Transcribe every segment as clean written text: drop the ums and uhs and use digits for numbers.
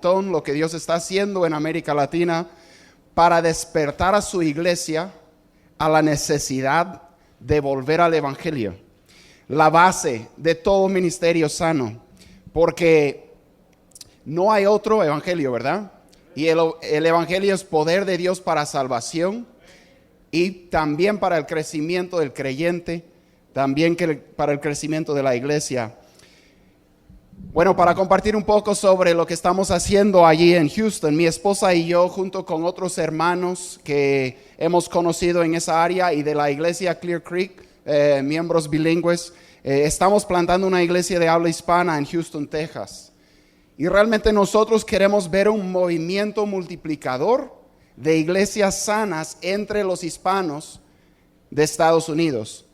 lo que Dios está haciendo en América Latina para despertar a su iglesia a la necesidad de volver al Evangelio, la base de todo ministerio sano, porque no hay otro Evangelio, ¿verdad? Y el Evangelio es poder de Dios para salvación y también para el crecimiento del creyente, también para el crecimiento de la iglesia. Bueno, para compartir un poco sobre lo que estamos haciendo allí en Houston, mi esposa y yo, junto con otros hermanos que hemos conocido en esa área y de la iglesia Clear Creek, miembros bilingües, estamos plantando una iglesia de habla hispana en Houston, Texas. Y realmente nosotros queremos ver un movimiento multiplicador de iglesias sanas entre los hispanos de Estados Unidos.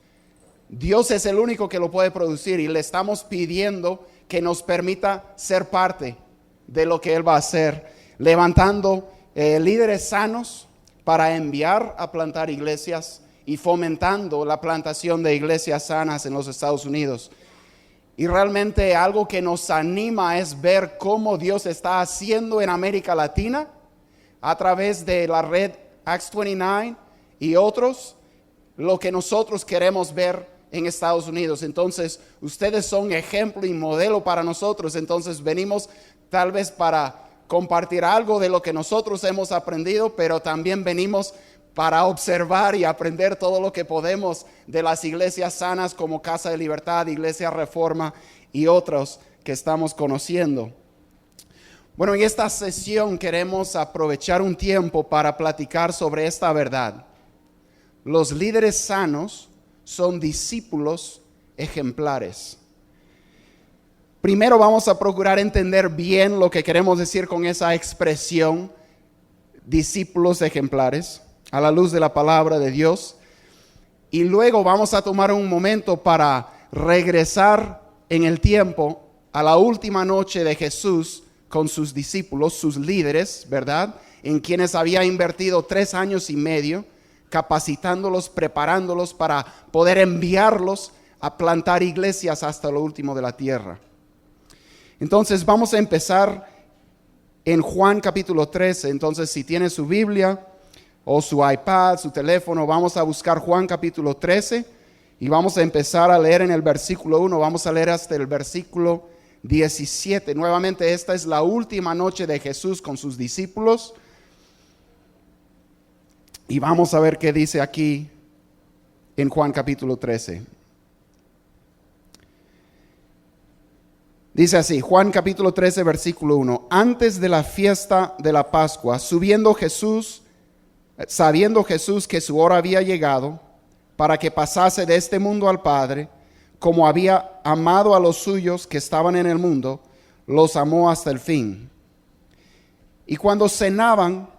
Dios es el único que lo puede producir y le estamos pidiendo que nos permita ser parte de lo que Él va a hacer, levantando líderes sanos para enviar a plantar iglesias y fomentando la plantación de iglesias sanas en los Estados Unidos. Y realmente algo que nos anima es ver cómo Dios está haciendo en América Latina a través de la red Acts 29 y otros, lo que nosotros queremos ver en Estados Unidos. Entonces, ustedes son ejemplo y modelo para nosotros. Entonces, venimos tal vez para compartir algo de lo que nosotros hemos aprendido, pero también venimos para observar y aprender todo lo que podemos de las iglesias sanas como Casa de Libertad, Iglesia Reforma y otros que estamos conociendo. Bueno, en esta sesión queremos aprovechar un tiempo para platicar sobre esta verdad. Los líderes sanos son discípulos ejemplares. Primero vamos a procurar entender bien lo que queremos decir con esa expresión, discípulos ejemplares, a la luz de la palabra de Dios. Y luego vamos a tomar un momento para regresar en el tiempo a la última noche de Jesús con sus discípulos, sus líderes, ¿verdad? En quienes había invertido 3 años y medio, capacitándolos, preparándolos para poder enviarlos a plantar iglesias hasta lo último de la tierra. Entonces vamos a empezar en Juan capítulo 13. Entonces, si tiene su Biblia o su iPad, su teléfono, vamos a buscar Juan capítulo 13 y vamos a empezar a leer en el versículo 1, vamos a leer hasta el versículo 17. Nuevamente, esta es la última noche de Jesús con sus discípulos. Y vamos a ver qué dice aquí en Juan capítulo 13. Dice así, Juan capítulo 13, versículo 1. Antes de la fiesta de la Pascua, sabiendo Jesús que su hora había llegado para que pasase de este mundo al Padre, como había amado a los suyos que estaban en el mundo, los amó hasta el fin. Y cuando cenaban,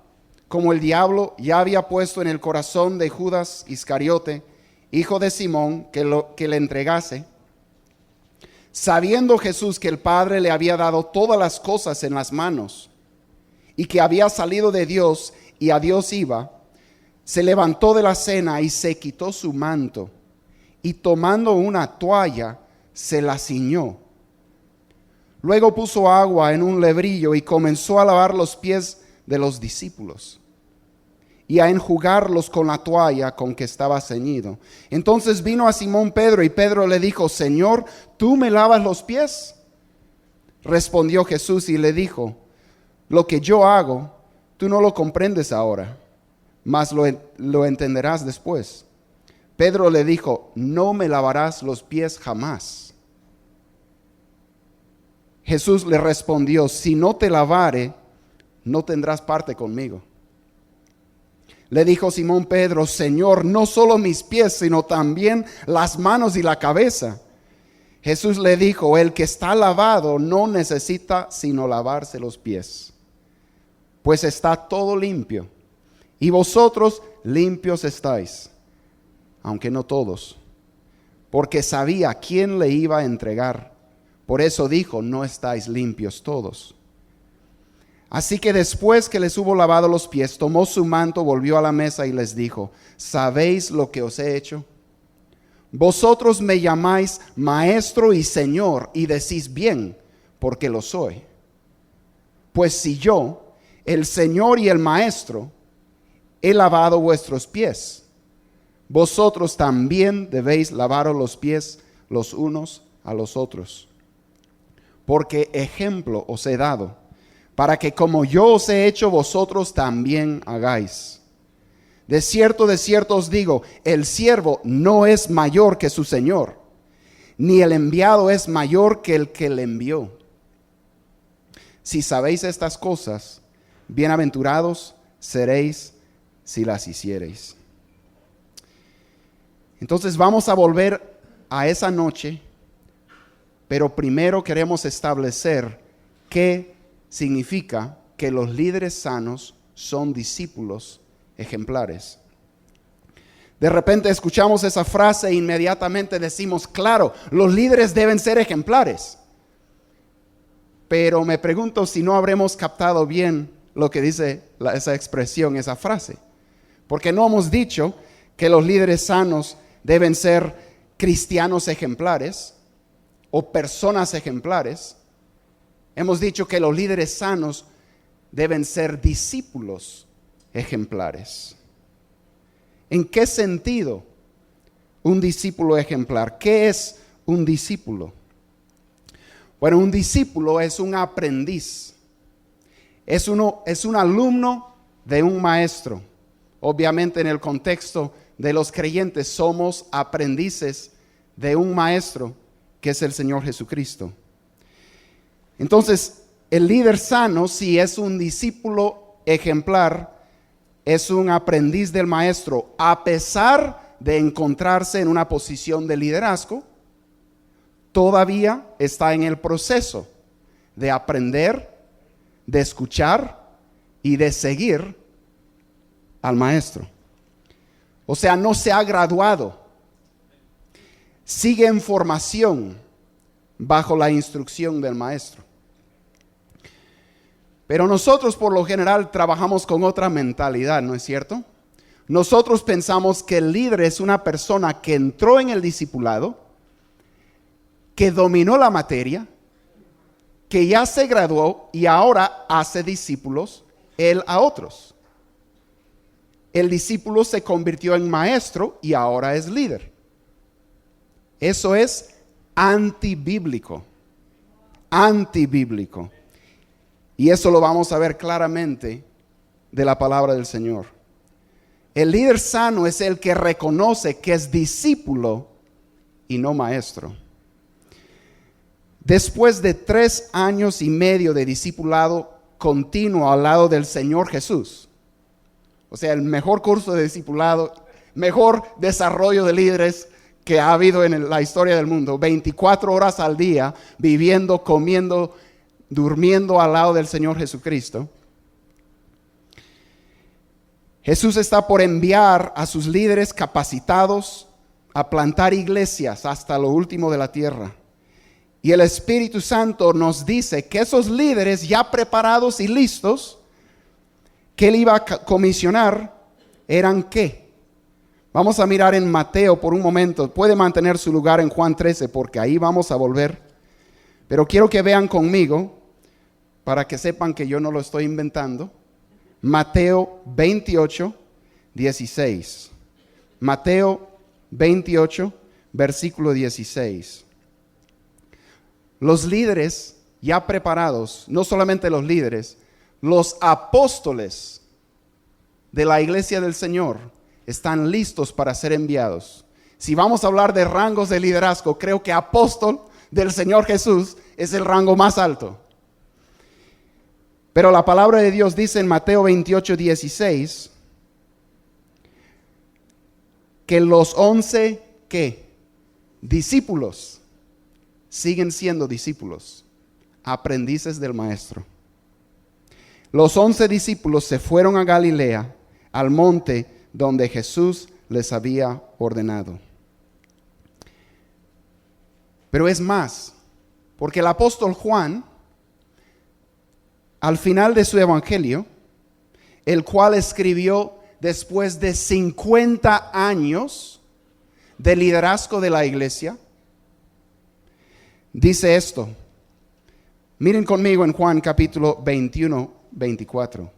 como el diablo ya había puesto en el corazón de Judas Iscariote, hijo de Simón, que le entregase, sabiendo Jesús que el Padre le había dado todas las cosas en las manos, y que había salido de Dios y a Dios iba, se levantó de la cena y se quitó su manto, y tomando una toalla, se la ciñó. Luego puso agua en un lebrillo y comenzó a lavar los pies de los discípulos y a enjugarlos con la toalla con que estaba ceñido. Entonces vino a Simón Pedro y Pedro le dijo, Señor, ¿tú me lavas los pies? Respondió Jesús y le dijo, lo que yo hago, tú no lo comprendes ahora, mas lo entenderás después. Pedro le dijo, no me lavarás los pies jamás. Jesús le respondió, si no te lavare, no tendrás parte conmigo. Le dijo Simón Pedro, Señor, no solo mis pies, sino también las manos y la cabeza. Jesús le dijo, el que está lavado no necesita sino lavarse los pies, pues está todo limpio, y vosotros limpios estáis, aunque no todos, porque sabía quién le iba a entregar. Por eso dijo, no estáis limpios todos. Así que después que les hubo lavado los pies, tomó su manto, volvió a la mesa y les dijo, ¿sabéis lo que os he hecho? Vosotros me llamáis maestro y señor y decís bien, porque lo soy. Pues si yo, el Señor y el Maestro, he lavado vuestros pies, vosotros también debéis lavaros los pies los unos a los otros. Porque ejemplo os he dado, para que como yo os he hecho, vosotros también hagáis. De cierto os digo, el siervo no es mayor que su Señor, ni el enviado es mayor que el que le envió. Si sabéis estas cosas, bienaventurados seréis si las hiciereis. Entonces vamos a volver a esa noche, pero primero queremos establecer qué significa que los líderes sanos son discípulos ejemplares. De repente escuchamos esa frase e inmediatamente decimos, claro, los líderes deben ser ejemplares. Pero me pregunto si no habremos captado bien lo que dice esa expresión, esa frase. Porque no hemos dicho que los líderes sanos deben ser cristianos ejemplares o personas ejemplares. Hemos dicho que los líderes sanos deben ser discípulos ejemplares. ¿En qué sentido un discípulo ejemplar? ¿Qué es un discípulo? Bueno, un discípulo es un aprendiz. Es un alumno de un maestro. Obviamente en el contexto de los creyentes somos aprendices de un maestro que es el Señor Jesucristo. Entonces, el líder sano, si es un discípulo ejemplar, es un aprendiz del maestro, a pesar de encontrarse en una posición de liderazgo, todavía está en el proceso de aprender, de escuchar y de seguir al maestro. O sea, no se ha graduado, sigue en formación bajo la instrucción del maestro. Pero nosotros por lo general trabajamos con otra mentalidad, ¿no es cierto? Nosotros pensamos que el líder es una persona que entró en el discipulado, que dominó la materia, que ya se graduó y ahora hace discípulos él a otros. El discípulo se convirtió en maestro y ahora es líder. Eso es antibíblico. Antibíblico. Y eso lo vamos a ver claramente de la palabra del Señor. El líder sano es el que reconoce que es discípulo y no maestro. Después de 3 años y medio de discipulado continuo al lado del Señor Jesús, o sea, el mejor curso de discipulado, mejor desarrollo de líderes que ha habido en la historia del mundo, 24 horas al día, viviendo, comiendo, durmiendo al lado del Señor Jesucristo. Jesús está por enviar a sus líderes capacitados a plantar iglesias hasta lo último de la tierra. Y el Espíritu Santo nos dice que esos líderes ya preparados y listos, que Él iba a comisionar, eran ¿qué? Vamos a mirar en Mateo por un momento. Puede mantener su lugar en Juan 13 porque ahí vamos a volver. Pero quiero que vean conmigo, para que sepan que yo no lo estoy inventando. Mateo 28, 16. Mateo 28, versículo 16. Los líderes ya preparados, no solamente los líderes, los apóstoles de la iglesia del Señor están listos para ser enviados. Si vamos a hablar de rangos de liderazgo, creo que apóstol del Señor Jesús es el rango más alto. Pero la palabra de Dios dice en Mateo 28, 16, que los 11, ¿qué? Discípulos siguen siendo discípulos, aprendices del maestro. Los 11 discípulos se fueron a Galilea, al monte donde Jesús les había ordenado. Pero es más, porque el apóstol Juan, al final de su evangelio, el cual escribió después de 50 años de liderazgo de la iglesia, dice esto: Miren conmigo en Juan capítulo 21, 24.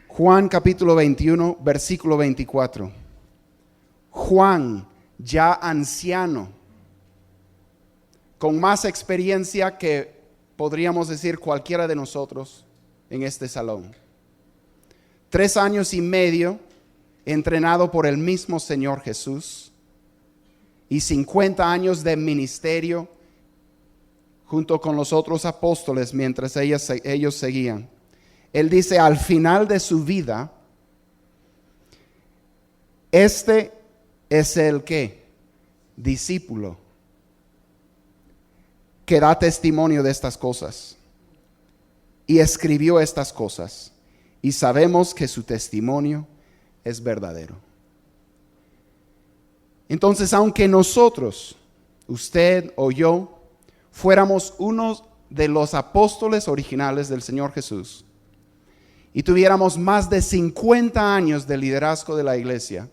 Juan capítulo 21, versículo 24. Juan, ya anciano, con más experiencia que podríamos decir cualquiera de nosotros en este salón. 3 años y medio entrenado por el mismo Señor Jesús y 50 años de ministerio junto con los otros apóstoles mientras ellos seguían. Él dice al final de su vida, este es el ¿qué? Discípulo que da testimonio de estas cosas y escribió estas cosas, y sabemos que su testimonio es verdadero. Entonces, aunque nosotros, usted o yo, fuéramos unos de los apóstoles originales del Señor Jesús y tuviéramos más de 50 años de liderazgo de la iglesia,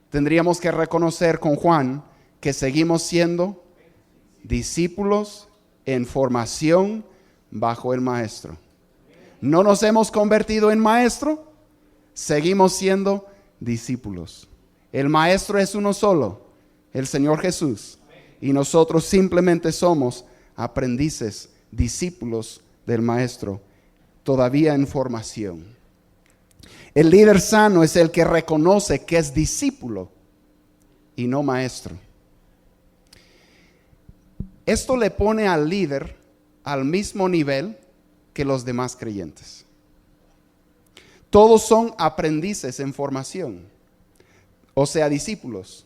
tendríamos que reconocer con Juan que seguimos siendo discípulos en formación bajo el maestro. No nos hemos convertido en maestro, seguimos siendo discípulos. El maestro es uno solo, el Señor Jesús, y nosotros simplemente somos aprendices, discípulos del maestro, todavía en formación. El líder sano es el que reconoce que es discípulo y no maestro. Esto le pone al líder al mismo nivel que los demás creyentes. Todos son aprendices en formación, o sea, discípulos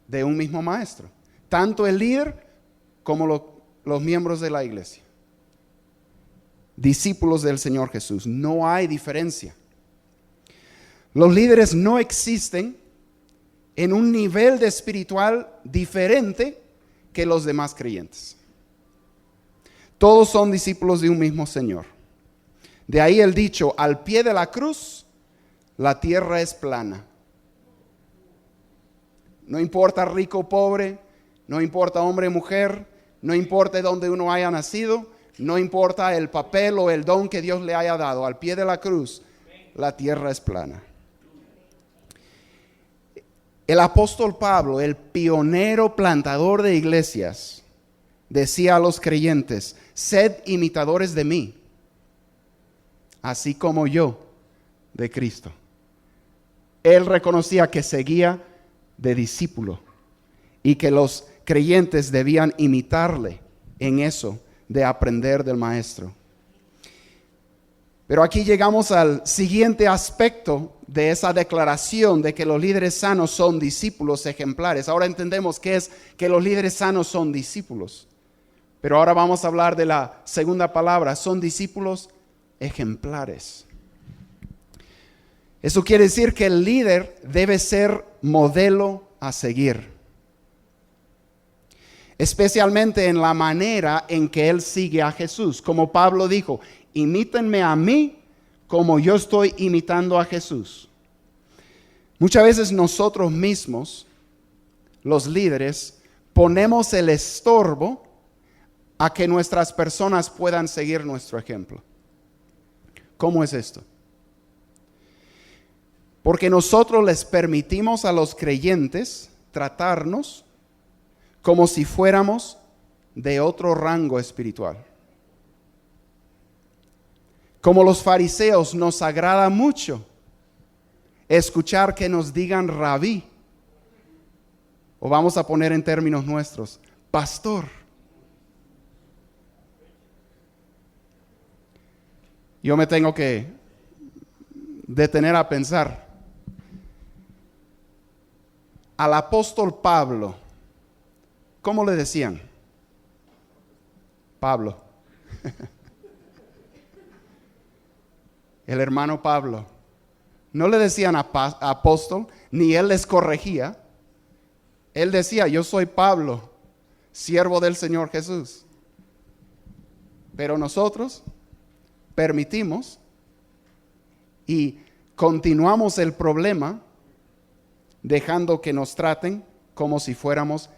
de un mismo maestro. Tanto el líder como los miembros de la iglesia. Discípulos del Señor Jesús. No hay diferencia. Los líderes no existen en un nivel de espiritual diferente que los demás creyentes. Todos son discípulos de un mismo Señor. De ahí el dicho, al pie de la cruz, la tierra es plana. No importa rico o pobre, no importa hombre o mujer, no importa dónde uno haya nacido, no importa el papel o el don que Dios le haya dado, al pie de la cruz, la tierra es plana. El apóstol Pablo, el pionero plantador de iglesias, decía a los creyentes, sed imitadores de mí, así como yo de Cristo. Él reconocía que seguía de discípulo y que los creyentes debían imitarle en eso de aprender del maestro. Pero aquí llegamos al siguiente aspecto de esa declaración de que los líderes sanos son discípulos ejemplares. Ahora entendemos qué es que los líderes sanos son discípulos. Pero ahora vamos a hablar de la segunda palabra, son discípulos ejemplares. Eso quiere decir que el líder debe ser modelo a seguir, especialmente en la manera en que él sigue a Jesús. Como Pablo dijo, imítenme a mí como yo estoy imitando a Jesús. Muchas veces nosotros mismos, los líderes, ponemos el estorbo a que nuestras personas puedan seguir nuestro ejemplo. ¿Cómo es esto? Porque nosotros les permitimos a los creyentes tratarnos como si fuéramos de otro rango espiritual. Como los fariseos, nos agrada mucho escuchar que nos digan rabí, o vamos a poner en términos nuestros, pastor. Yo me tengo que detener a pensar. Al apóstol Pablo, ¿cómo le decían? Pablo. El hermano Pablo. No le decían apóstol, ni él les corregía. Él decía, yo soy Pablo, siervo del Señor Jesús. Pero nosotros permitimos y continuamos el problema dejando que nos traten como si fuéramos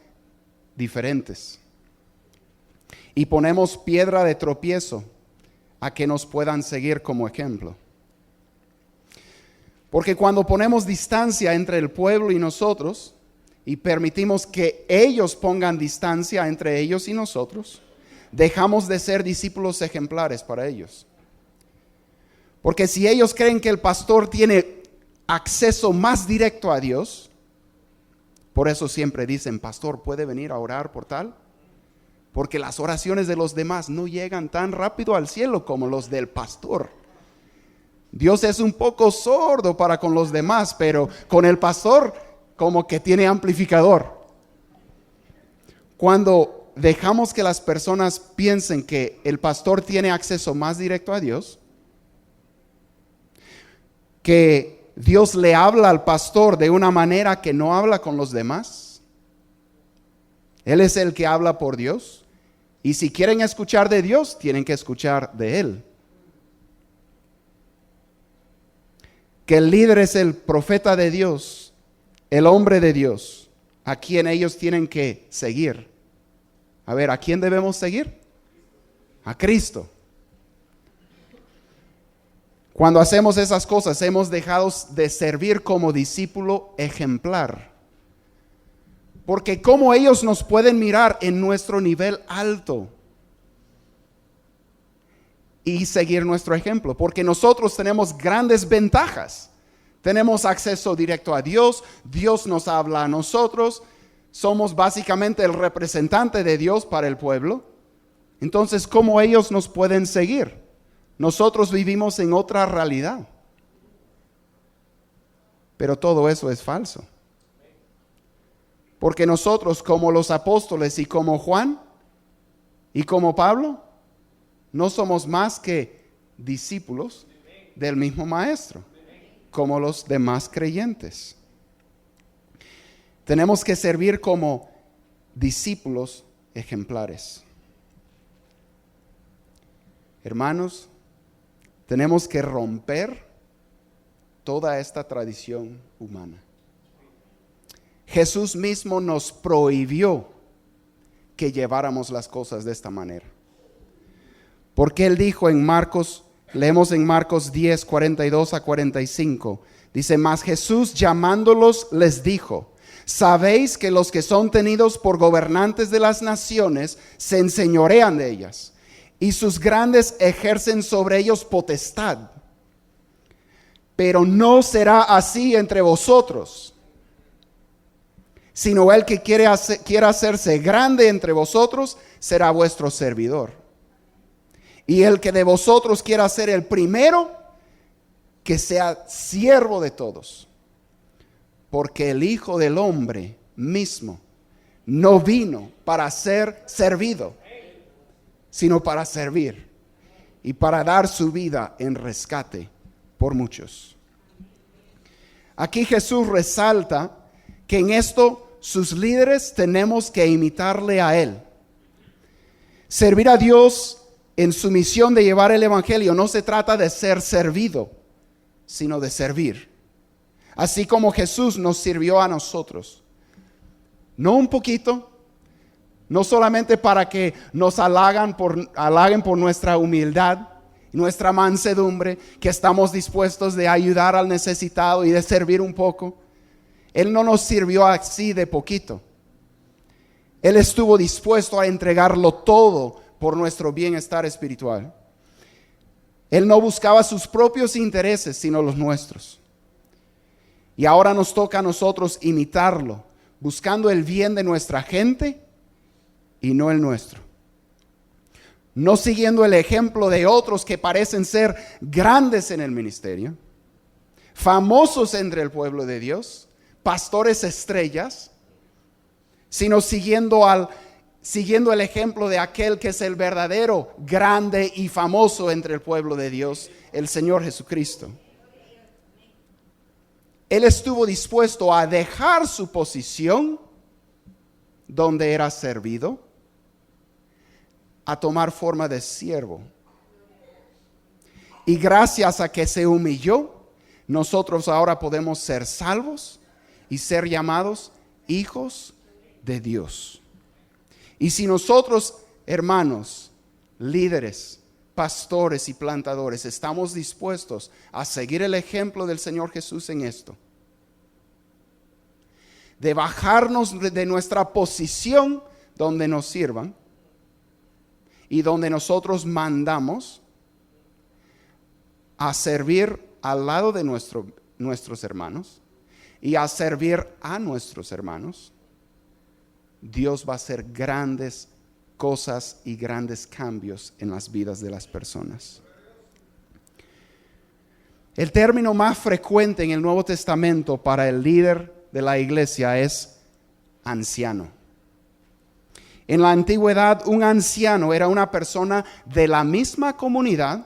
diferentes. Y ponemos piedra de tropiezo a que nos puedan seguir como ejemplo. Porque cuando ponemos distancia entre el pueblo y nosotros, y permitimos que ellos pongan distancia entre ellos y nosotros, dejamos de ser discípulos ejemplares para ellos. Porque si ellos creen que el pastor tiene acceso más directo a Dios, por eso siempre dicen, pastor, ¿puede venir a orar por tal? Porque las oraciones de los demás no llegan tan rápido al cielo como los del pastor. Dios es un poco sordo para con los demás, pero con el pastor como que tiene amplificador. Cuando dejamos que las personas piensen que el pastor tiene acceso más directo a Dios, que Dios le habla al pastor de una manera que no habla con los demás, Él es el que habla por Dios, y si quieren escuchar de Dios, tienen que escuchar de Él. Que el líder es el profeta de Dios, el hombre de Dios, a quien ellos tienen que seguir. A ver, ¿a quién debemos seguir? A Cristo. Cuando hacemos esas cosas, hemos dejado de servir como discípulo ejemplar. Porque ¿cómo ellos nos pueden mirar en nuestro nivel alto y seguir nuestro ejemplo? Porque nosotros tenemos grandes ventajas. Tenemos acceso directo a Dios, Dios nos habla a nosotros, somos básicamente el representante de Dios para el pueblo. Entonces, ¿cómo ellos nos pueden seguir? Nosotros vivimos en otra realidad. Pero todo eso es falso. Porque nosotros, como los apóstoles y como Juan y como Pablo, no somos más que discípulos del mismo maestro, como los demás creyentes. Tenemos que servir como discípulos ejemplares. Hermanos, tenemos que romper toda esta tradición humana. Jesús mismo nos prohibió que lleváramos las cosas de esta manera. Porque Él dijo en Marcos, leemos en Marcos 10, 42 a 45, dice, mas Jesús llamándolos les dijo, sabéis que los que son tenidos por gobernantes de las naciones se enseñorean de ellas, y sus grandes ejercen sobre ellos potestad. Pero no será así entre vosotros, sino el que quiera hacerse grande entre vosotros será vuestro servidor. Y el que de vosotros quiera ser el primero, que sea siervo de todos. Porque el Hijo del Hombre mismo no vino para ser servido, sino para servir y para dar su vida en rescate por muchos. Aquí Jesús resalta que en esto sus líderes tenemos que imitarle a Él. Servir a Dios en su misión de llevar el evangelio no se trata de ser servido, sino de servir. Así como Jesús nos sirvió a nosotros. No un poquito, no solamente para que nos halaguen por nuestra humildad, nuestra mansedumbre, que estamos dispuestos de ayudar al necesitado y de servir un poco. Él no nos sirvió así de poquito. Él estuvo dispuesto a entregarlo todo por nuestro bienestar espiritual. Él no buscaba sus propios intereses, sino los nuestros. Y ahora nos toca a nosotros imitarlo, buscando el bien de nuestra gente y no el nuestro. No siguiendo el ejemplo de otros que parecen ser grandes en el ministerio, famosos entre el pueblo de Dios, pastores estrellas, sino siguiendo el ejemplo de aquel que es el verdadero, grande y famoso entre el pueblo de Dios, el Señor Jesucristo. Él estuvo dispuesto a dejar su posición donde era servido, a tomar forma de siervo. Y gracias a que se humilló, nosotros ahora podemos ser salvos y ser llamados hijos de Dios. Y si nosotros, hermanos, líderes, pastores y plantadores, estamos dispuestos a seguir el ejemplo del Señor Jesús en esto, de bajarnos de nuestra posición donde nos sirvan y donde nosotros mandamos, a servir al lado de nuestros hermanos y a servir a nuestros hermanos, Dios va a hacer grandes cosas y grandes cambios en las vidas de las personas. El término más frecuente en el Nuevo Testamento para el líder de la iglesia es anciano. En la antigüedad, un anciano era una persona de la misma comunidad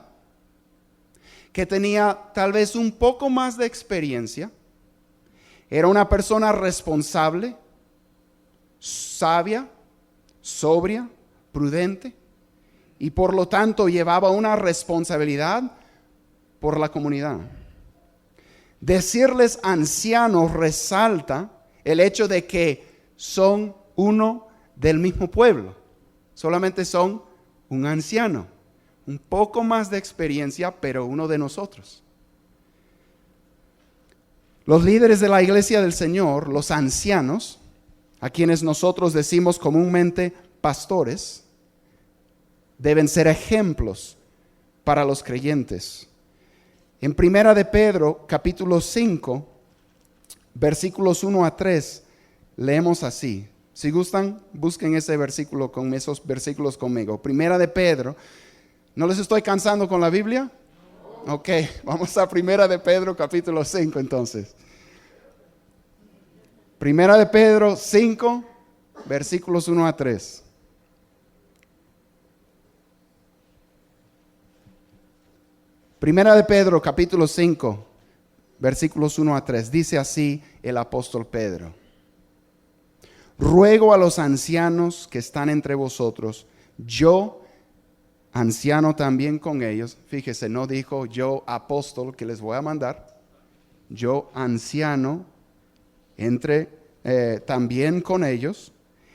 que tenía tal vez un poco más de experiencia. Era una persona responsable, sabia, sobria, prudente, y por lo tanto llevaba una responsabilidad por la comunidad. Decirles ancianos resalta el hecho de que son uno del mismo pueblo. Solamente son un anciano, un poco más de experiencia, pero uno de nosotros. Los líderes de la iglesia del Señor, los ancianos, a quienes nosotros decimos comúnmente pastores, deben ser ejemplos para los creyentes. En Primera de Pedro, capítulo 5, versículos 1 a 3, leemos así. Si gustan, busquen ese versículo con esos versículos conmigo. Primera de Pedro. ¿No les estoy cansando con la Biblia? Ok, vamos a Primera de Pedro, capítulo 5 entonces. Primera de Pedro 5, versículos 1 a 3. Primera de Pedro, capítulo 5, versículos 1 a 3. Dice así el apóstol Pedro: ruego a los ancianos que están entre vosotros, yo, anciano también con ellos. Fíjese, no dijo yo, apóstol, que les voy a mandar. Yo, anciano, también con ellos,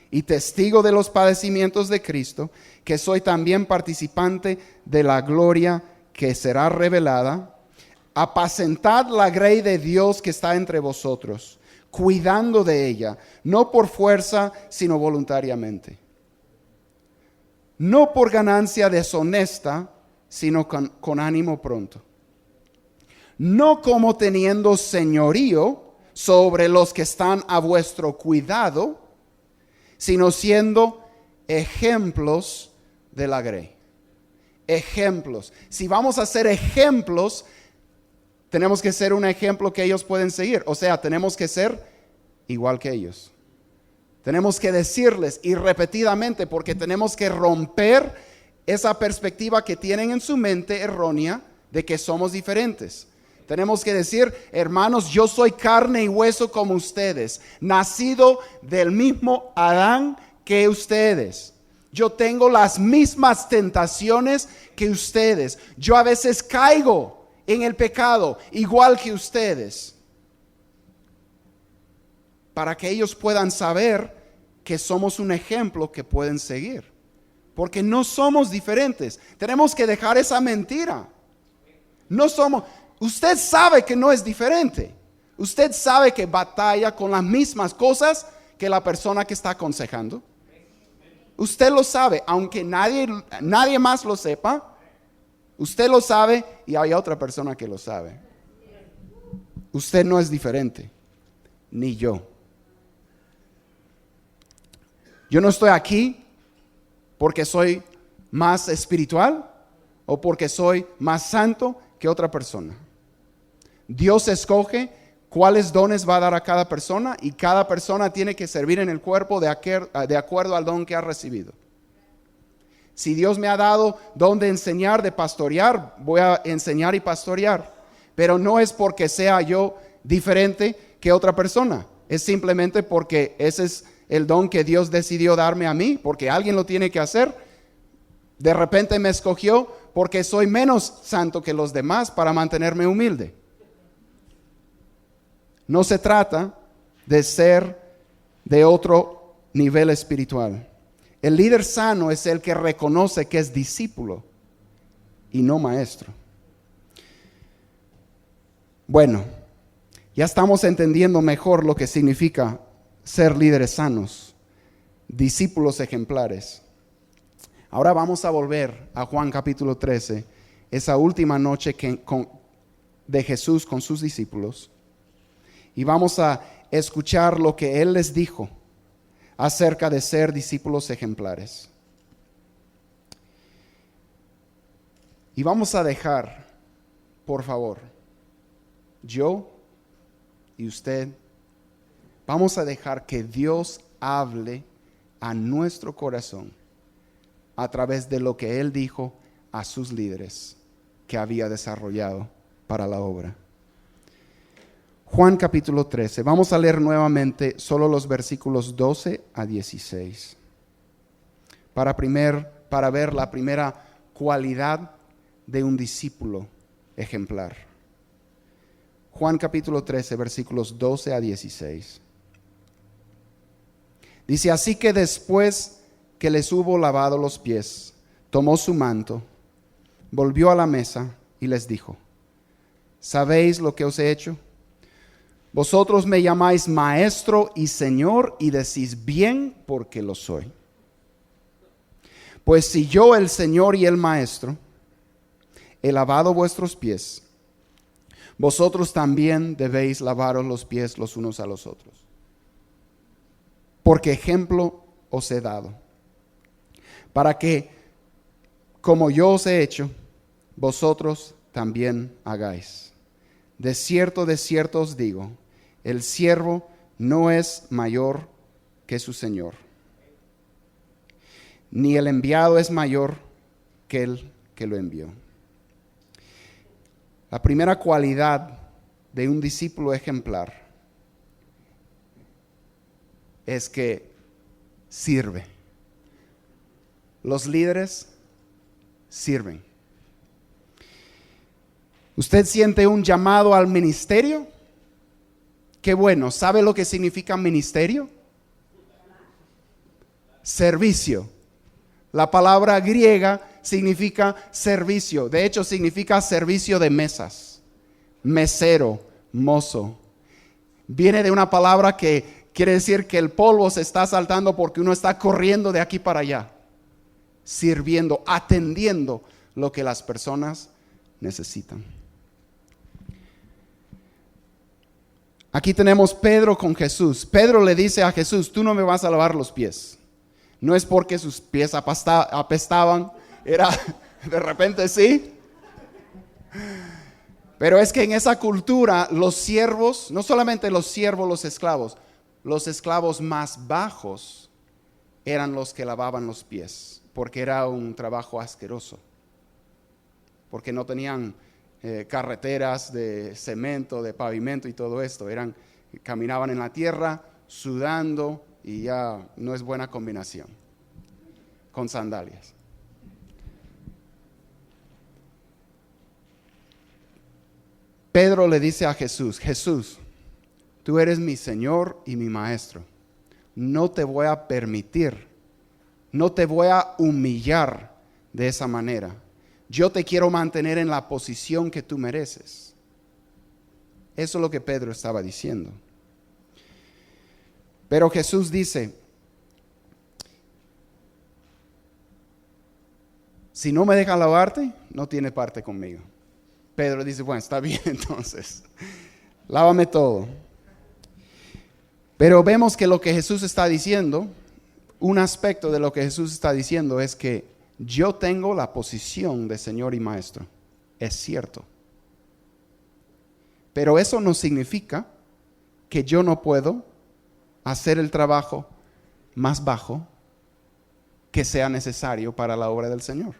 y testigo de los padecimientos de Cristo, que soy también participante de la gloria que será revelada. Apacentad la grey de Dios que está entre vosotros, cuidando de ella, no por fuerza, sino voluntariamente. No por ganancia deshonesta, sino con ánimo pronto. No como teniendo señorío sobre los que están a vuestro cuidado, sino siendo ejemplos de la grey. Ejemplos. Si vamos a ser ejemplos, tenemos que ser un ejemplo que ellos pueden seguir. O sea, tenemos que ser igual que ellos. Tenemos que decirles y repetidamente, porque tenemos que romper esa perspectiva que tienen en su mente errónea de que somos diferentes. Tenemos que decir, hermanos, yo soy carne y hueso como ustedes, nacido del mismo Adán que ustedes. Yo tengo las mismas tentaciones que ustedes. Yo a veces caigo en el pecado igual que ustedes. Para que ellos puedan saber que somos un ejemplo que pueden seguir. Porque no somos diferentes. Tenemos que dejar esa mentira. No somos. Usted sabe que no es diferente. Usted sabe que batalla con las mismas cosas que la persona que está aconsejando. Usted lo sabe, aunque nadie más lo sepa. Usted lo sabe y hay otra persona que lo sabe. Usted no es diferente, ni yo. Yo no estoy aquí porque soy más espiritual o porque soy más santo que otra persona. Dios escoge cuáles dones va a dar a cada persona y cada persona tiene que servir en el cuerpo de acuerdo al don que ha recibido. Si Dios me ha dado don de enseñar, de pastorear, voy a enseñar y pastorear. Pero no es porque sea yo diferente que otra persona. Es simplemente porque ese es el don que Dios decidió darme a mí, porque alguien lo tiene que hacer. De repente me escogió porque soy menos santo que los demás para mantenerme humilde. No se trata de ser de otro nivel espiritual. El líder sano es el que reconoce que es discípulo y no maestro. Bueno, ya estamos entendiendo mejor lo que significa ser líderes sanos, discípulos ejemplares. Ahora vamos a volver a Juan capítulo 13, esa última noche de Jesús con sus discípulos, y vamos a escuchar lo que Él les dijo acerca de ser discípulos ejemplares. Y vamos a dejar, por favor, yo y usted, vamos a dejar que Dios hable a nuestro corazón a través de lo que Él dijo a sus líderes que había desarrollado para la obra. Juan capítulo 13. Vamos a leer nuevamente solo los versículos 12 a 16. Para ver la primera cualidad de un discípulo ejemplar. Juan capítulo 13, versículos 12 a 16. Dice: así que después que les hubo lavado los pies, tomó su manto, volvió a la mesa y les dijo: ¿sabéis lo que os he hecho? Vosotros me llamáis maestro y señor, y decís bien, porque lo soy. Pues si yo, el Señor y el maestro, he lavado vuestros pies, vosotros también debéis lavaros los pies los unos a los otros. Porque ejemplo os he dado, para que, como yo os he hecho, vosotros también hagáis. De cierto os digo, el siervo no es mayor que su Señor, ni el enviado es mayor que el que lo envió. La primera cualidad de un discípulo ejemplar es que sirve. Los líderes sirven. ¿Usted siente un llamado al ministerio? Qué bueno. ¿Sabe lo que significa ministerio? Servicio. La palabra griega significa servicio. De hecho, significa servicio de mesas. Mesero, mozo. Viene de una palabra que quiere decir que el polvo se está saltando porque uno está corriendo de aquí para allá. Sirviendo, atendiendo lo que las personas necesitan. Aquí tenemos Pedro con Jesús. Pedro le dice a Jesús: tú no me vas a lavar los pies. No es porque sus pies apestaban, era de repente sí. Pero es que en esa cultura los siervos, no solamente los siervos, los esclavos más bajos eran los que lavaban los pies, porque era un trabajo asqueroso, porque no tenían carreteras de cemento, de pavimento y todo esto. Caminaban en la tierra, sudando, y ya no es buena combinación con sandalias. Pedro le dice a Jesús: Jesús, tú eres mi Señor y mi Maestro. No te voy a permitir, no te voy a humillar de esa manera. Yo te quiero mantener en la posición que tú mereces. Eso es lo que Pedro estaba diciendo. Pero Jesús dice: si no me dejas lavarte, no tienes parte conmigo. Pedro dice: bueno, está bien entonces, lávame todo. Pero vemos que lo que Jesús está diciendo, un aspecto de lo que Jesús está diciendo es que yo tengo la posición de Señor y Maestro. Es cierto. Pero eso no significa que yo no puedo hacer el trabajo más bajo que sea necesario para la obra del Señor.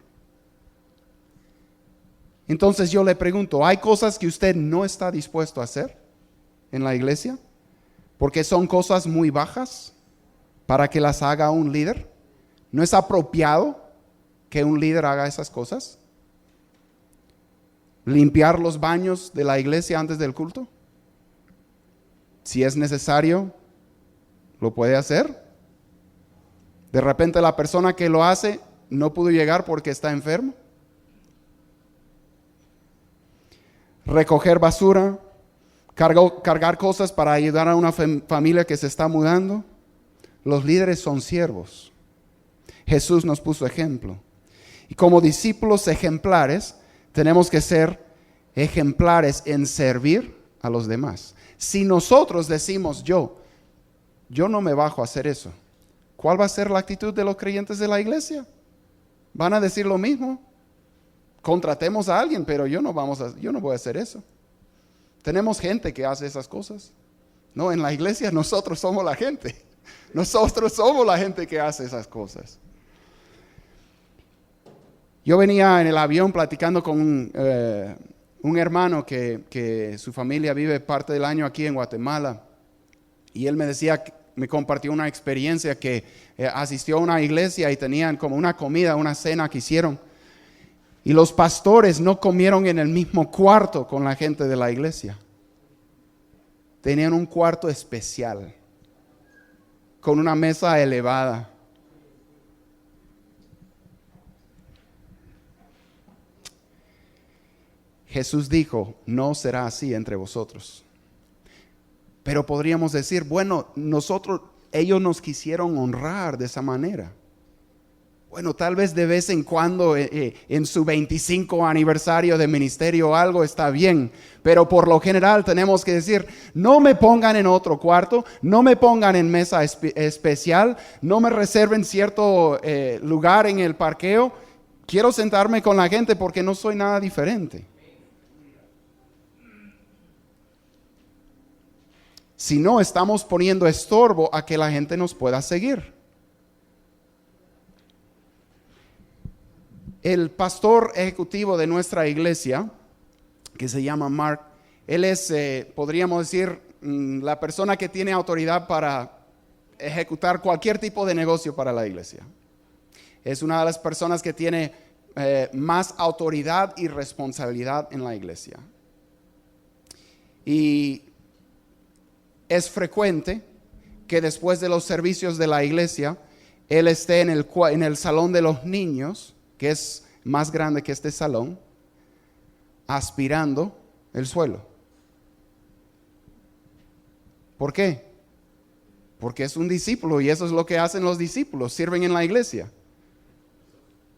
Entonces yo le pregunto: ¿hay cosas que usted no está dispuesto a hacer en la iglesia? Porque son cosas muy bajas para que las haga un líder. ¿No es apropiado que un líder haga esas cosas? ¿Limpiar los baños de la iglesia antes del culto? Si es necesario, ¿Lo puede hacer? De repente la persona que lo hace no pudo llegar porque está enfermo. Recoger basura, cargar cosas para ayudar a una familia que se está mudando. Los líderes son siervos. Jesús nos puso ejemplo. Y como discípulos ejemplares, tenemos que ser ejemplares en servir a los demás. Si nosotros decimos yo no me bajo a hacer eso, ¿cuál va a ser la actitud de los creyentes de la iglesia? ¿Van a decir lo mismo? Contratemos a alguien, pero yo no voy a hacer eso. Tenemos gente que hace esas cosas. No, en la iglesia nosotros somos la gente. Nosotros somos la gente que hace esas cosas. Yo venía en el avión platicando con un hermano que su familia vive parte del año aquí en Guatemala. Y él me compartió una experiencia que asistió a una iglesia y tenían como una comida, una cena que hicieron. Y los pastores no comieron en el mismo cuarto con la gente de la iglesia. Tenían un cuarto especial, con una mesa elevada. Jesús dijo, no será así entre vosotros. Pero podríamos decir, bueno, ellos nos quisieron honrar de esa manera. Bueno, tal vez de vez en cuando en su 25 aniversario de ministerio algo está bien, pero por lo general tenemos que decir, no me pongan en otro cuarto, no me pongan en mesa especial, no me reserven cierto lugar en el parqueo. Quiero sentarme con la gente porque no soy nada diferente. Si no, estamos poniendo estorbo a que la gente nos pueda seguir. El pastor ejecutivo de nuestra iglesia, que se llama Mark, él es, podríamos decir, la persona que tiene autoridad para ejecutar cualquier tipo de negocio para la iglesia. Es una de las personas que tiene más autoridad y responsabilidad en la iglesia. Y es frecuente que después de los servicios de la iglesia, él esté en el salón de los niños, que es más grande que este salón, aspirando el suelo. ¿Por qué? Porque es un discípulo y eso es lo que hacen los discípulos, sirven en la iglesia.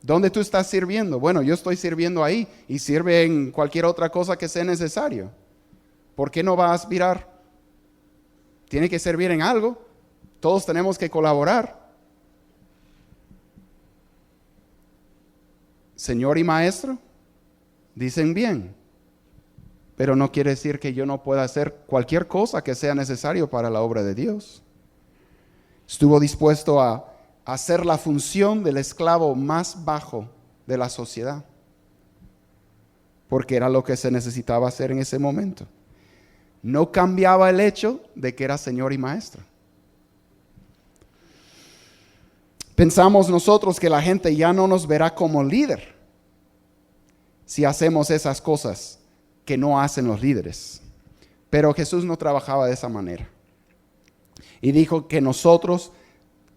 ¿Dónde tú estás sirviendo? Bueno, yo estoy sirviendo ahí y sirve en cualquier otra cosa que sea necesario. ¿Por qué no va a aspirar? Tiene que servir en algo. Todos tenemos que colaborar. Señor y maestro, dicen bien, pero no quiere decir que yo no pueda hacer cualquier cosa que sea necesario para la obra de Dios. Estuvo dispuesto a hacer la función del esclavo más bajo de la sociedad, porque era lo que se necesitaba hacer en ese momento. No cambiaba el hecho de que era Señor y maestro. Pensamos nosotros que la gente ya no nos verá como líder si hacemos esas cosas que no hacen los líderes. Pero Jesús no trabajaba de esa manera. Y dijo que nosotros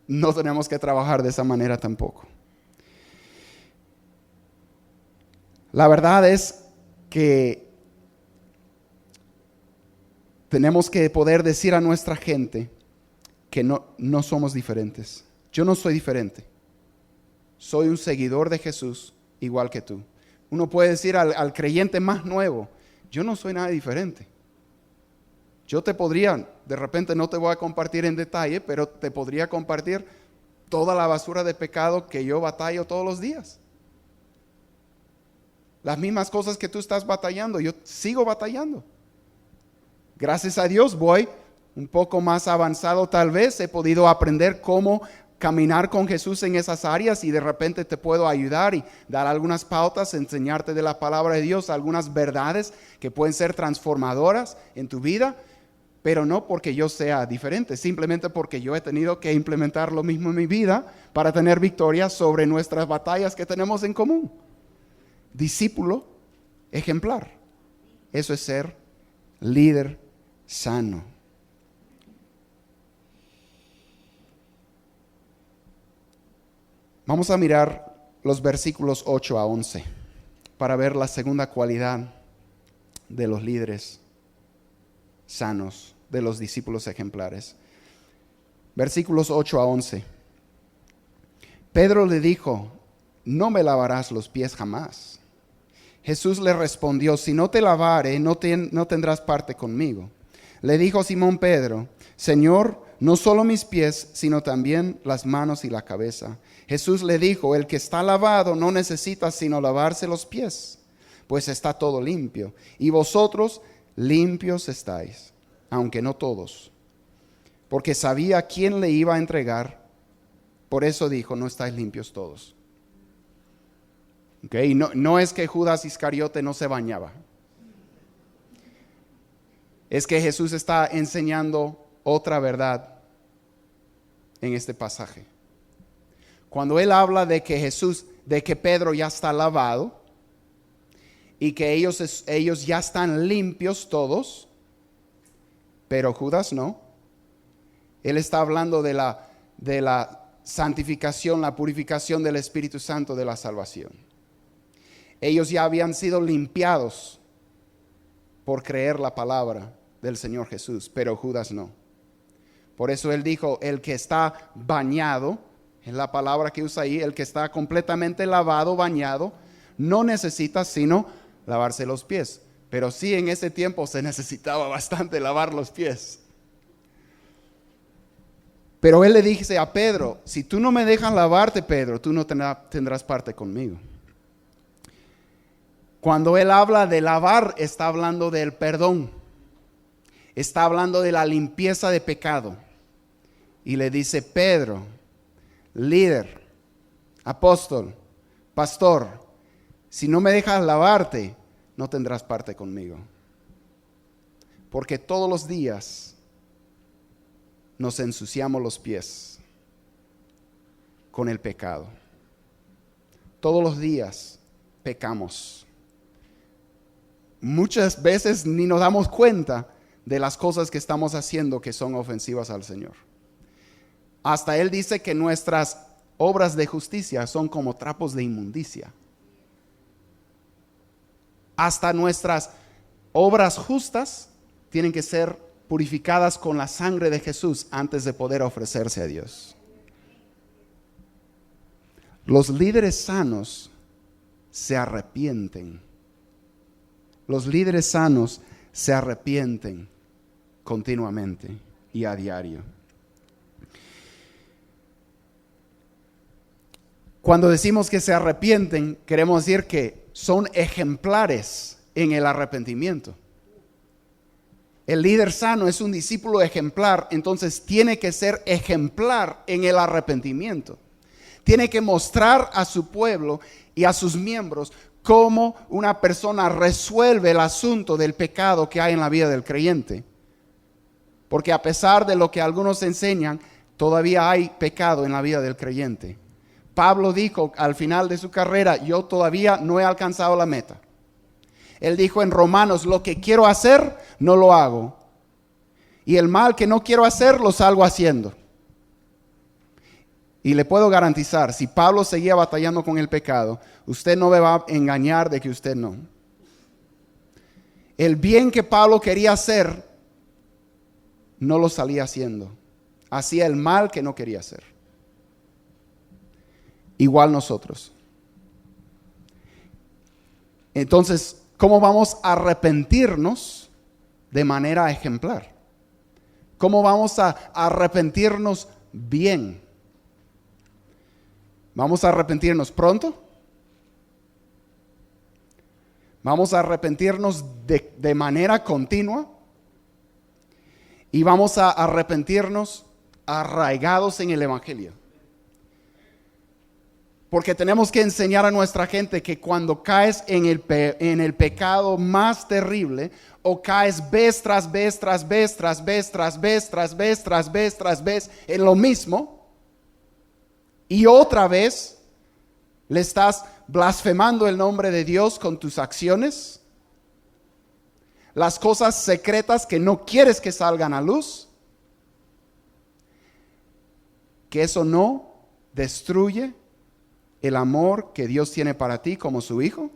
no tenemos que trabajar de esa manera tampoco. La verdad es que tenemos que poder decir a nuestra gente que no somos diferentes. Yo no soy diferente. Soy un seguidor de Jesús igual que tú. Uno puede decir al creyente más nuevo, yo no soy nada diferente. Yo te podría, de repente no te voy a compartir en detalle, pero te podría compartir toda la basura de pecado que yo batallo todos los días. Las mismas cosas que tú estás batallando, yo sigo batallando. Gracias a Dios voy un poco más avanzado tal vez, he podido aprender cómo caminar con Jesús en esas áreas y de repente te puedo ayudar y dar algunas pautas, enseñarte de la palabra de Dios, algunas verdades que pueden ser transformadoras en tu vida, pero no porque yo sea diferente, simplemente porque yo he tenido que implementar lo mismo en mi vida para tener victoria sobre nuestras batallas que tenemos en común. Discípulo ejemplar. Eso es ser líder sano. Vamos a mirar los versículos 8 a 11 para ver la segunda cualidad de los líderes sanos, de los discípulos ejemplares. Versículos 8 a 11. Pedro le dijo: no me lavarás los pies jamás. Jesús le respondió: si no te lavare, no tendrás parte conmigo. Le dijo Simón Pedro: Señor, no solo mis pies, sino también las manos y la cabeza. Jesús le dijo: el que está lavado no necesita sino lavarse los pies, pues está todo limpio. Y vosotros limpios estáis, aunque no todos. Porque sabía quién le iba a entregar, por eso dijo: no estáis limpios todos. Okay. No es que Judas Iscariote no se bañaba. Es que Jesús está enseñando otra verdad en este pasaje. Cuando él habla de que Pedro ya está lavado y que ellos ya están limpios todos, pero Judas no. Él está hablando de la santificación, la purificación del Espíritu Santo de la salvación. Ellos ya habían sido limpiados por creer la palabra del Señor Jesús, pero Judas no. Por eso él dijo: el que está bañado, es la palabra que usa ahí, el que está completamente lavado, bañado, no necesita sino lavarse los pies. Pero sí, en ese tiempo se necesitaba bastante lavar los pies. Pero él le dice a Pedro: si tú no me dejas lavarte, Pedro, tú no tendrás parte conmigo. Cuando él habla de lavar, está hablando del perdón. Está hablando de la limpieza de pecado. Y le dice: Pedro, líder, apóstol, pastor, si no me dejas lavarte, no tendrás parte conmigo. Porque todos los días nos ensuciamos los pies con el pecado. Todos los días pecamos. Muchas veces ni nos damos cuenta de las cosas que estamos haciendo que son ofensivas al Señor. Hasta Él dice que nuestras obras de justicia son como trapos de inmundicia. Hasta nuestras obras justas tienen que ser purificadas con la sangre de Jesús antes de poder ofrecerse a Dios. Los líderes sanos se arrepienten. Los líderes sanos se arrepienten continuamente y a diario. Cuando decimos que se arrepienten, queremos decir que son ejemplares en el arrepentimiento. El líder sano es un discípulo ejemplar, entonces tiene que ser ejemplar en el arrepentimiento. Tiene que mostrar a su pueblo y a sus miembros cómo una persona resuelve el asunto del pecado que hay en la vida del creyente. Porque a pesar de lo que algunos enseñan, todavía hay pecado en la vida del creyente. Pablo dijo al final de su carrera: yo todavía no he alcanzado la meta. Él dijo en Romanos: lo que quiero hacer, no lo hago. Y el mal que no quiero hacer, lo salgo haciendo. Y le puedo garantizar, si Pablo seguía batallando con el pecado, usted no me va a engañar de que usted no. El bien que Pablo quería hacer, no lo salía haciendo. Hacía el mal que no quería hacer. Igual nosotros. Entonces, ¿cómo vamos a arrepentirnos de manera ejemplar? ¿Cómo vamos a arrepentirnos bien? ¿Vamos a arrepentirnos pronto? ¿Vamos a arrepentirnos de manera continua? ¿Y vamos a arrepentirnos arraigados en el Evangelio? Porque tenemos que enseñar a nuestra gente que cuando caes en el pecado más terrible, o caes vez tras vez, tras vez, tras vez, tras vez, tras vez, tras vez, tras vez, en lo mismo, y otra vez le estás blasfemando el nombre de Dios con tus acciones, las cosas secretas que no quieres que salgan a luz, que eso no destruye el amor que Dios tiene para ti como su hijo,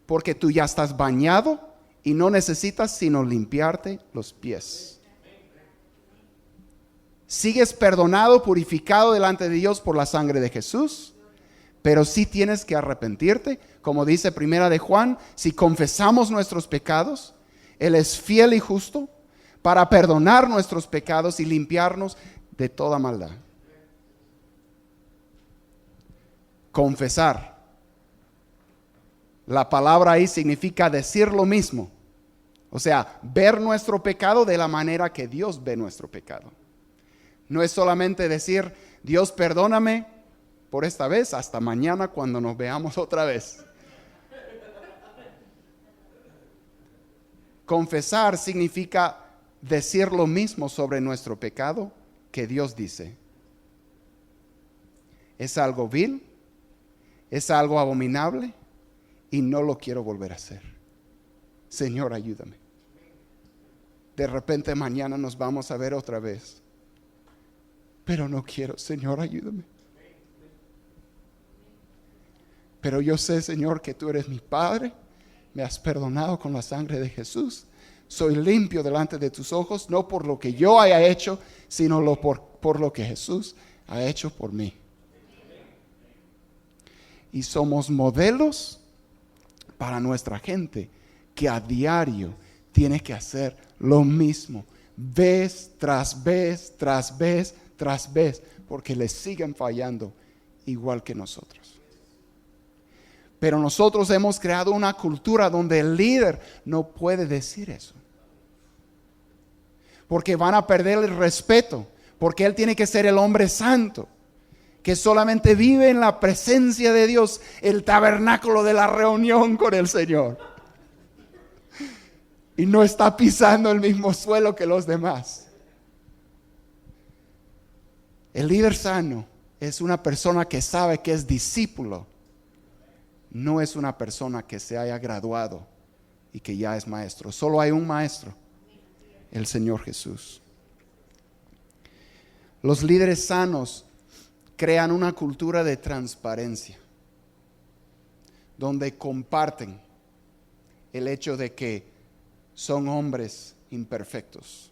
porque tú ya estás bañado y no necesitas sino limpiarte los pies. Sigues perdonado, purificado delante de Dios por la sangre de Jesús, pero sí tienes que arrepentirte. Como dice Primera de Juan, si confesamos nuestros pecados, Él es fiel y justo para perdonar nuestros pecados y limpiarnos de toda maldad. Confesar. La palabra ahí significa decir lo mismo. O sea, ver nuestro pecado de la manera que Dios ve nuestro pecado. No es solamente decir, Dios perdóname por esta vez, hasta mañana cuando nos veamos otra vez. Confesar significa decir lo mismo sobre nuestro pecado que Dios dice. Es algo vil, es algo abominable y no lo quiero volver a hacer. Señor, ayúdame. De repente mañana nos vamos a ver otra vez. Pero no quiero, Señor, ayúdame. Pero yo sé, Señor, que tú eres mi Padre. Me has perdonado con la sangre de Jesús. Soy limpio delante de tus ojos, no por lo que yo haya hecho, sino por lo que Jesús ha hecho por mí. Y somos modelos para nuestra gente que a diario tiene que hacer lo mismo, vez tras vez, tras vez, tras vez, porque les siguen fallando igual que nosotros. Pero nosotros hemos creado una cultura donde el líder no puede decir eso, porque van a perder el respeto, porque él tiene que ser el hombre santo, que solamente vive en la presencia de Dios, el tabernáculo de la reunión con el Señor, y no está pisando el mismo suelo que los demás. El líder sano es una persona que sabe que es discípulo. No es una persona que se haya graduado y que ya es maestro. Solo hay un maestro, el Señor Jesús. Los líderes sanos crean una cultura de transparencia, donde comparten el hecho de que son hombres imperfectos,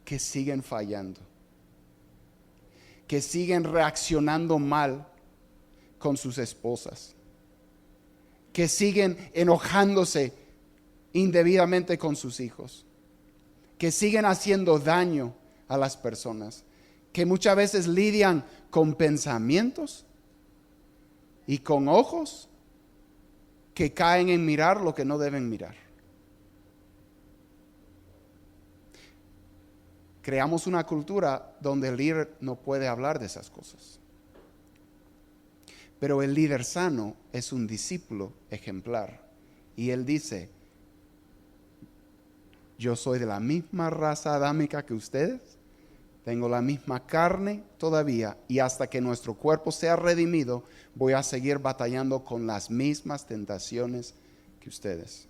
que siguen fallando, que siguen reaccionando mal con sus esposas, que siguen enojándose indebidamente con sus hijos, que siguen haciendo daño a las personas, que muchas veces lidian con pensamientos y con ojos que caen en mirar lo que no deben mirar. Creamos una cultura donde el líder no puede hablar de esas cosas. Pero el líder sano es un discípulo ejemplar. Y él dice, yo soy de la misma raza adámica que ustedes, tengo la misma carne todavía, y hasta que nuestro cuerpo sea redimido, voy a seguir batallando con las mismas tentaciones que ustedes.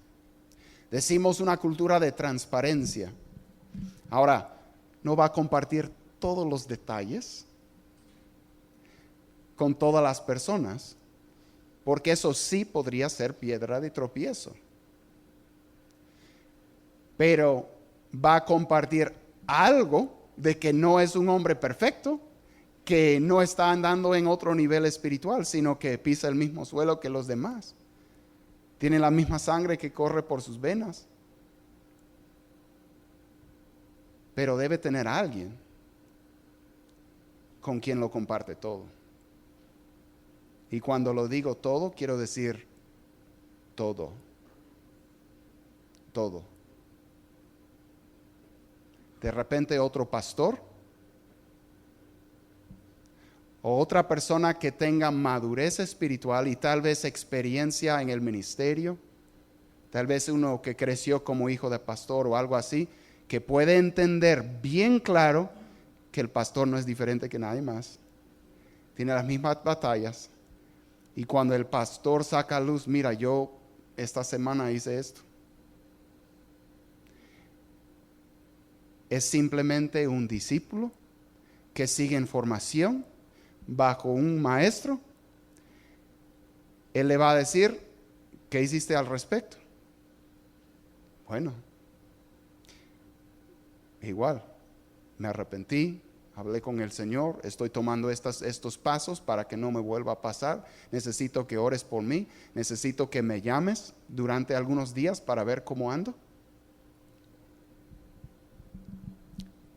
Decimos una cultura de transparencia. Ahora, no va a compartir todos los detalles con todas las personas, porque eso sí podría ser piedra de tropiezo. Pero va a compartir algo de que no es un hombre perfecto, que no está andando en otro nivel espiritual, sino que pisa el mismo suelo que los demás. Tiene la misma sangre que corre por sus venas. Pero debe tener a alguien con quien lo comparte todo. Y cuando lo digo todo, quiero decir todo. Todo. De repente otro pastor o otra persona que tenga madurez espiritual y tal vez experiencia en el ministerio, tal vez uno que creció como hijo de pastor o algo así, que puede entender bien claro que el pastor no es diferente que nadie más, tiene las mismas batallas, y cuando el pastor saca a luz, mira, yo esta semana hice esto. Es simplemente un discípulo que sigue en formación bajo un maestro Él le va a decir, ¿qué hiciste al respecto? Bueno, igual, me arrepentí, hablé con el Señor, estoy tomando estos pasos para que no me vuelva a pasar. Necesito que ores por mí, necesito que me llames durante algunos días para ver cómo ando.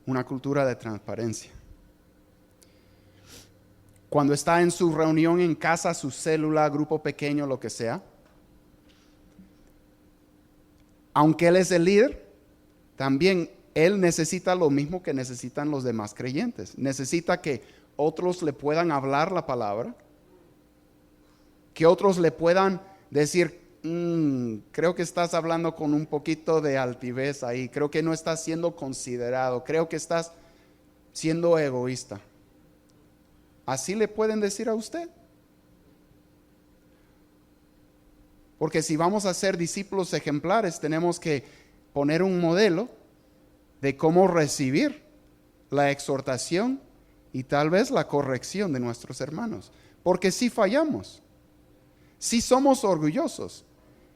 Una cultura de transparencia. Cuando está en su reunión en casa, su célula, grupo pequeño, lo que sea, aunque él es el líder, también él necesita lo mismo que necesitan los demás creyentes. Necesita que otros le puedan hablar la palabra, que otros le puedan decir, creo que estás hablando con un poquito de altivez ahí, creo que no estás siendo considerado, creo que estás siendo egoísta. ¿Así le pueden decir a usted? Porque si vamos a ser discípulos ejemplares, tenemos que poner un modelo de cómo recibir la exhortación y tal vez la corrección de nuestros hermanos. Porque si fallamos, si somos orgullosos,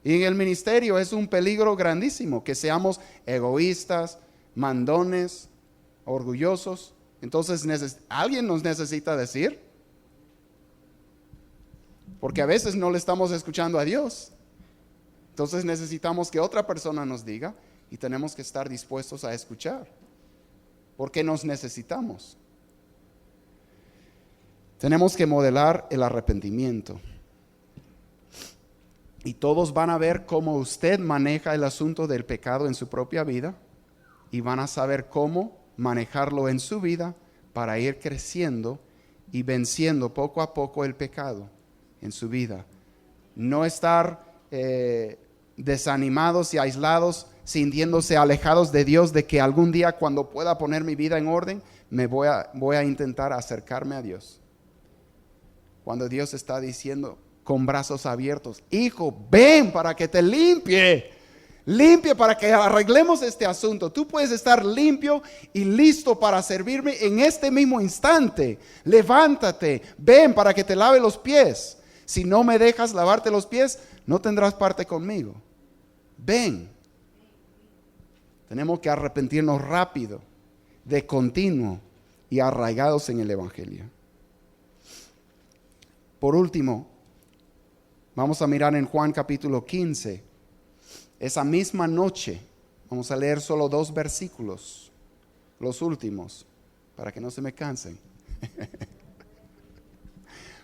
y en el ministerio es un peligro grandísimo que seamos egoístas, mandones, orgullosos. Entonces alguien nos necesita decir, porque a veces no le estamos escuchando a Dios. Entonces necesitamos que otra persona nos diga y tenemos que estar dispuestos a escuchar, porque nos necesitamos. Tenemos que modelar el arrepentimiento. Y todos van a ver cómo usted maneja el asunto del pecado en su propia vida y van a saber cómo manejarlo en su vida para ir creciendo y venciendo poco a poco el pecado en su vida. No estar desanimados y aislados, sintiéndose alejados de Dios, de que algún día cuando pueda poner mi vida en orden, voy a intentar acercarme a Dios. Cuando Dios está diciendo con brazos abiertos, hijo, ven para que te limpie para que arreglemos este asunto. Tú puedes estar limpio y listo para servirme en este mismo instante. Levántate, ven para que te lave los pies. Si no me dejas lavarte los pies, no tendrás parte conmigo. Ven. Tenemos que arrepentirnos rápido, de continuo y arraigados en el Evangelio. Por último, vamos a mirar en Juan capítulo 15. Esa misma noche, vamos a leer solo 2 versículos, los últimos, para que no se me cansen.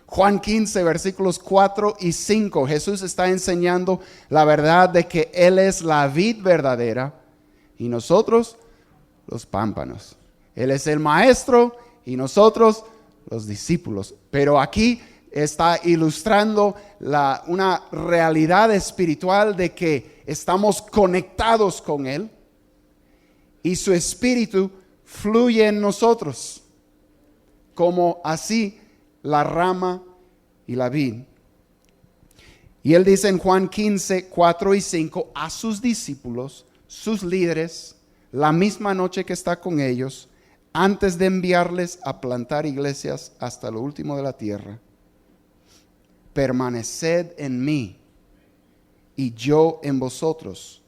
Juan 15, versículos 4 y 5. Jesús está enseñando la verdad de que Él es la vid verdadera y nosotros los pámpanos. Él es el maestro y nosotros los discípulos. Pero aquí está ilustrando una realidad espiritual de que estamos conectados con Él y su espíritu fluye en nosotros, como así la rama y la vid. Y Él dice en Juan 15, 4 y 5 a sus discípulos, sus líderes, la misma noche que está con ellos, antes de enviarles a plantar iglesias hasta lo último de la tierra: permaneced en mí y yo en vosotros.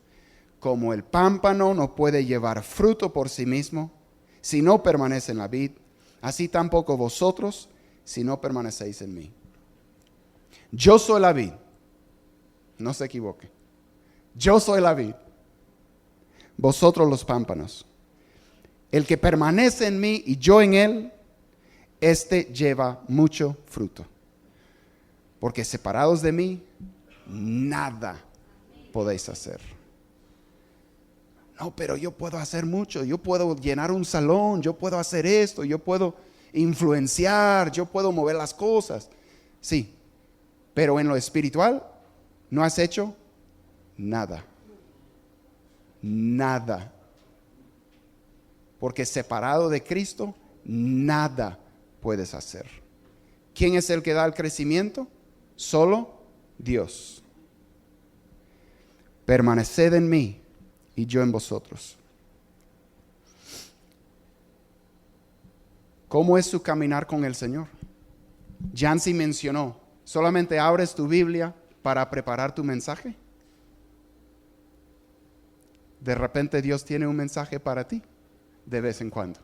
Como el pámpano no puede llevar fruto por sí mismo si no permanece en la vid, así tampoco vosotros si no permanecéis en mí. Yo soy la vid, no se equivoque. Yo soy la vid, vosotros los pámpanos. El que permanece en mí y yo en él, este lleva mucho fruto. Porque separados de mí, nada podéis hacer. No, pero yo puedo hacer mucho. Yo puedo llenar un salón, yo puedo hacer esto, yo puedo influenciar, yo puedo mover las cosas. Sí, pero en lo espiritual no has hecho nada. Nada. Porque separado de Cristo, nada puedes hacer. ¿Quién es el que da el crecimiento? Solo Dios. Permaneced en mí y yo en vosotros. ¿Cómo es su caminar con el Señor? Yancy mencionó ¿Solamente abres tu Biblia para preparar tu mensaje? De repente Dios tiene un mensaje para ti de vez en cuando.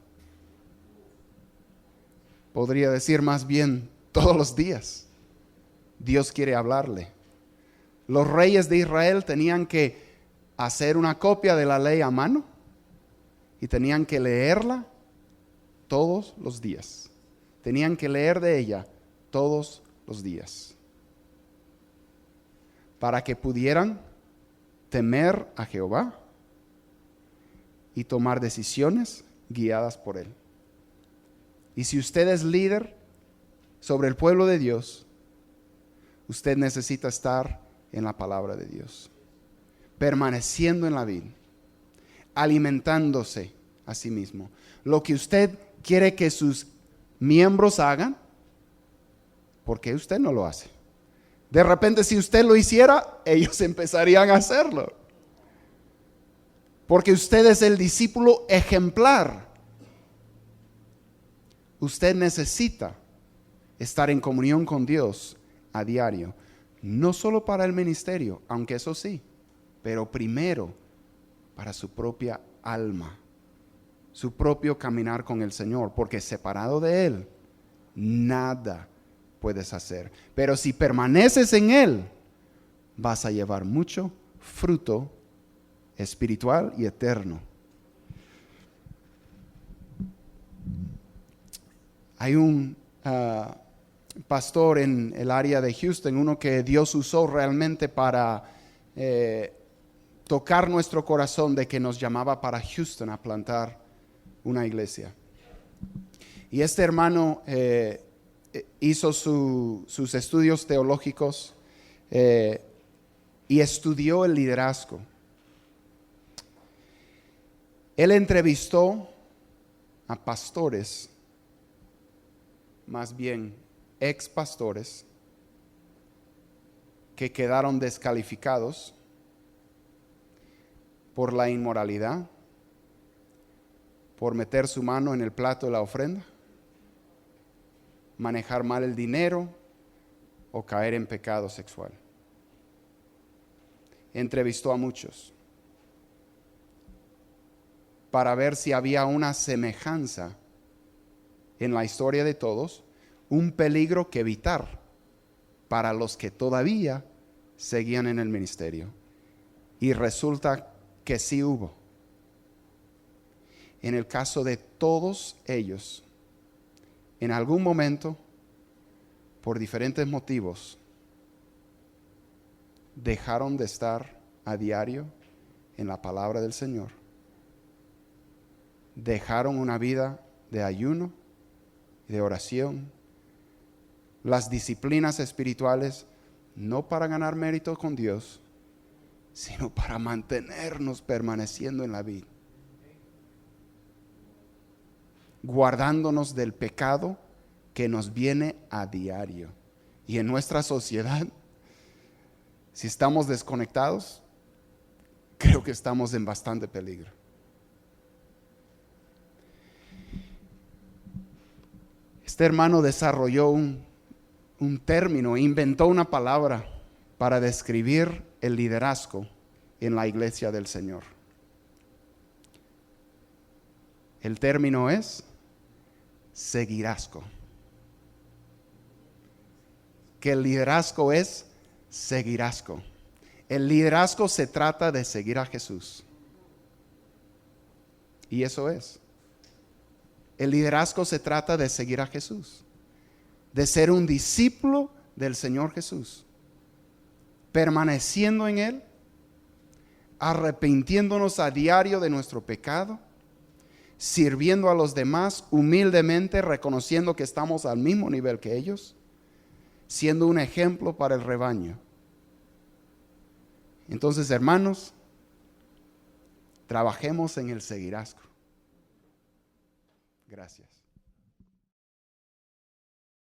Podría decir más bien todos los días. Dios quiere hablarle. Los reyes de Israel tenían que hacer una copia de la ley a mano y tenían que leerla todos los días. Tenían que leer de ella todos los días para que pudieran temer a Jehová y tomar decisiones guiadas por Él. Y si usted es líder sobre el pueblo de Dios, usted necesita estar en la palabra de Dios, permaneciendo en la vid, alimentándose a sí mismo. Lo que usted quiere que sus miembros hagan, ¿por qué usted no lo hace? De repente, si usted lo hiciera, ellos empezarían a hacerlo. Porque usted es el discípulo ejemplar. Usted necesita estar en comunión con Dios a diario. No solo para el ministerio, aunque eso sí, pero primero para su propia alma, su propio caminar con el Señor, porque separado de Él, nada puedes hacer. Pero si permaneces en Él, vas a llevar mucho fruto espiritual y eterno. Hay un pastor en el área de Houston, uno que Dios usó realmente para tocar nuestro corazón, de que nos llamaba para Houston a plantar una iglesia. Y este hermano hizo sus estudios teológicos y estudió el liderazgo. Él entrevistó a pastores, más bien ex pastores, que quedaron descalificados por la inmoralidad, por meter su mano en el plato de la ofrenda, manejar mal el dinero o caer en pecado sexual. Entrevistó a muchos para ver si había una semejanza en la historia de todos, un peligro que evitar para los que todavía seguían en el ministerio. Y resulta que sí hubo. En el caso de todos ellos, en algún momento, por diferentes motivos, dejaron de estar a diario en la palabra del Señor. Dejaron una vida de ayuno, de oración, las disciplinas espirituales, no para ganar mérito con Dios, sino para mantenernos permaneciendo en la vida, guardándonos del pecado que nos viene a diario. Y en nuestra sociedad, si estamos desconectados, creo que estamos en bastante peligro. Este hermano desarrolló un término, inventó una palabra para describir el liderazgo en la iglesia del Señor. El término es seguirazgo. Que el liderazgo es seguirazgo. El liderazgo se trata de seguir a Jesús. Y eso es. El liderazgo se trata de seguir a Jesús, de ser un discípulo del Señor Jesús, permaneciendo en Él, arrepintiéndonos a diario de nuestro pecado, sirviendo a los demás humildemente, reconociendo que estamos al mismo nivel que ellos, siendo un ejemplo para el rebaño. Entonces, hermanos, trabajemos en el seguirazgo. Gracias.